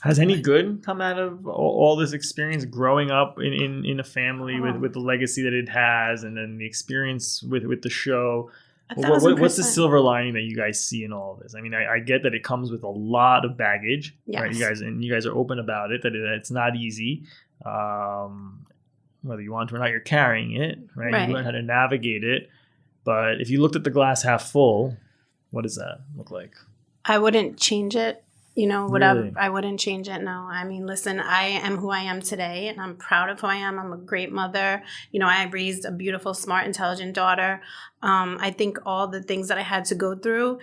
Has any good come out of all this experience growing up in a family with the legacy that it has, and then the experience with the show? What's the silver lining that you guys see in all of this? I mean, I get that it comes with a lot of baggage, right? You guys are open about it, that it's not easy. Whether you want to or not, you're carrying it, right? You learn how to navigate it. But if you looked at the glass half full, what does that look like? I wouldn't change it. Really? I wouldn't change it. No, I mean, listen, I am who I am today, and I'm proud of who I am. I'm a great mother. I raised a beautiful, smart, intelligent daughter. I think all the things that I had to go through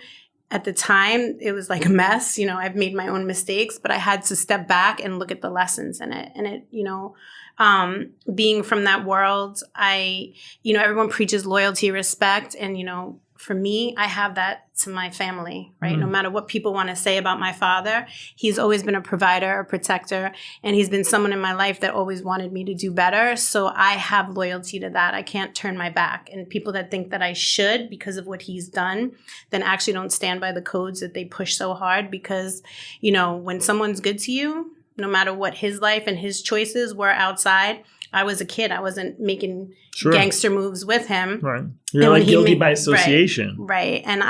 at the time, it was like a mess. I've made my own mistakes, but I had to step back and look at the lessons in it. And being from that world, everyone preaches loyalty, respect, and, for me, I have that to my family, right? No matter what people want to say about my father, he's always been a provider, a protector, and he's been someone in my life that always wanted me to do better. So I have loyalty to that. I can't turn my back. And people that think that I should because of what he's done, then actually don't stand by the codes that they push so hard, because, when someone's good to you, no matter what his life and his choices were outside, I was a kid. I wasn't making gangster moves with him. Right. You're like guilty by association. Right. And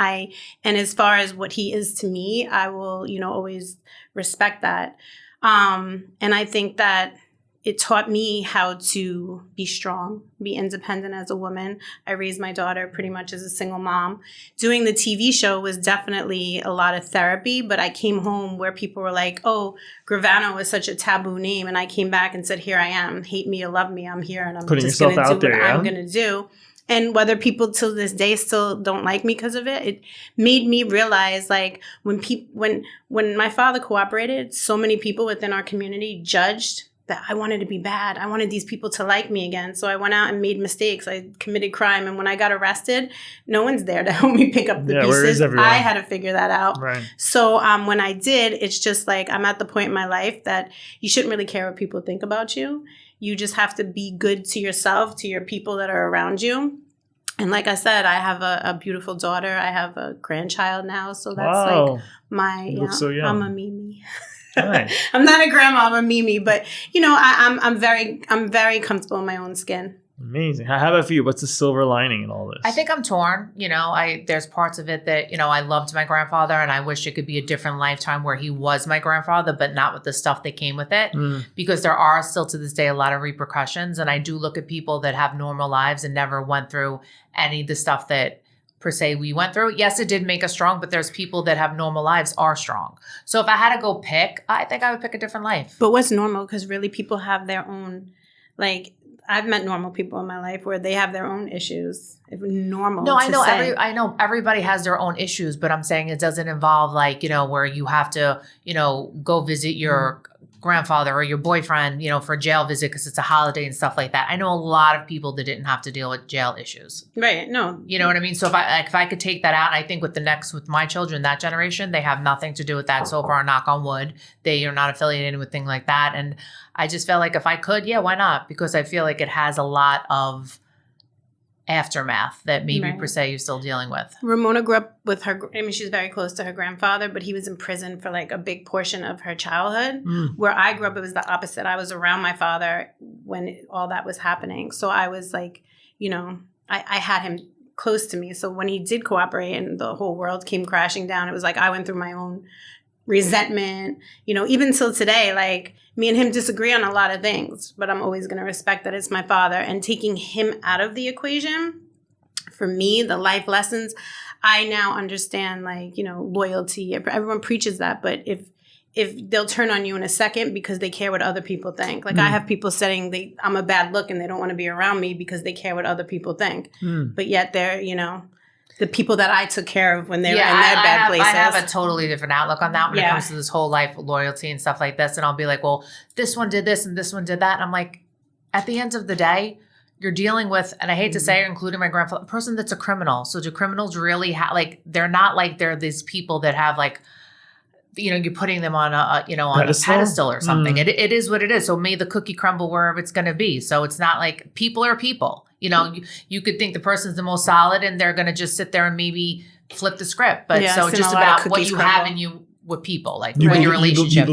as far as what he is to me, I will, always respect that. And I think that it taught me how to be strong, be independent as a woman. I raised my daughter pretty much as a single mom. Doing the TV show was definitely a lot of therapy, but I came home where people were like, oh, Gravano is such a taboo name. And I came back and said, here I am. Hate me or love me, I'm here. And I'm putting just going to do what I'm going to do. And whether people till this day still don't like me because of it, it made me realize, like, when my father cooperated, so many people within our community judged that I wanted to be bad. I wanted these people to like me again. So I went out and made mistakes. I committed crime. And when I got arrested, no one's there to help me pick up the pieces. Where is everyone? I had to figure that out. Right. So when I did, it's just like I'm at the point in my life that you shouldn't really care what people think about you. You just have to be good to yourself, to your people that are around you. And like I said, I have a beautiful daughter. I have a grandchild now. So that's like my, so young. I'm a Mimi. Nice. I'm not a grandma, I'm a Mimi, but I'm very comfortable in my own skin. Amazing. How about for you? What's the silver lining in all this? I think I'm torn. There's parts of it that, I loved my grandfather, and I wish it could be a different lifetime where he was my grandfather, but not with the stuff that came with it, because there are still to this day a lot of repercussions. And I do look at people that have normal lives and never went through any of the stuff that per se we went through. Yes, it did make us strong, but there's people that have normal lives are strong. So if I had to go pick, I think I would pick a different life. But what's normal? Because really people have their own, like, I've met normal people in my life where they have their own issues. It's normal. No, I know everybody has their own issues, but I'm saying it doesn't involve where you have to, go visit your grandfather or your boyfriend, for a jail visit because it's a holiday and stuff like that. I know a lot of people that didn't have to deal with jail issues. Right. No. You know what I mean? So if I could take that out, I think with my children, that generation, they have nothing to do with that so far, knock on wood. They are not affiliated with things like that. And I just felt like if I could, yeah, why not? Because I feel like it has a lot of aftermath that maybe per se you're still dealing with. Ramona grew up with she's very close to her grandfather, but he was in prison for like a big portion of her childhood. Where I grew up, it was the opposite. I was around my father when all that was happening. So I was like, I had him close to me. So when he did cooperate and the whole world came crashing down, it was like I went through my own resentment, even till today, like me and him disagree on a lot of things, but I'm always going to respect that it's my father. And taking him out of the equation, for me, the life lessons, I now understand, loyalty. Everyone preaches that, but if they'll turn on you in a second because they care what other people think. Like I have people saying I'm a bad look and they don't want to be around me because they care what other people think. But yet they're, the people that I took care of when they were in their bad places. I have a totally different outlook on that when it comes to this whole life loyalty and stuff like this. And I'll be like, well, this one did this and this one did that. And I'm like, at the end of the day, you're dealing with, and I hate to say, including my grandfather, a person that's a criminal. So do criminals really they're not like they're these people that have you're putting them on a pedestal or something. It is what it is. So may the cookie crumble wherever it's going to be. So it's not like people are people. You could think the person's the most solid and they're going to just sit there and maybe flip the script. But so just about what you have in you with people, like in your relationship.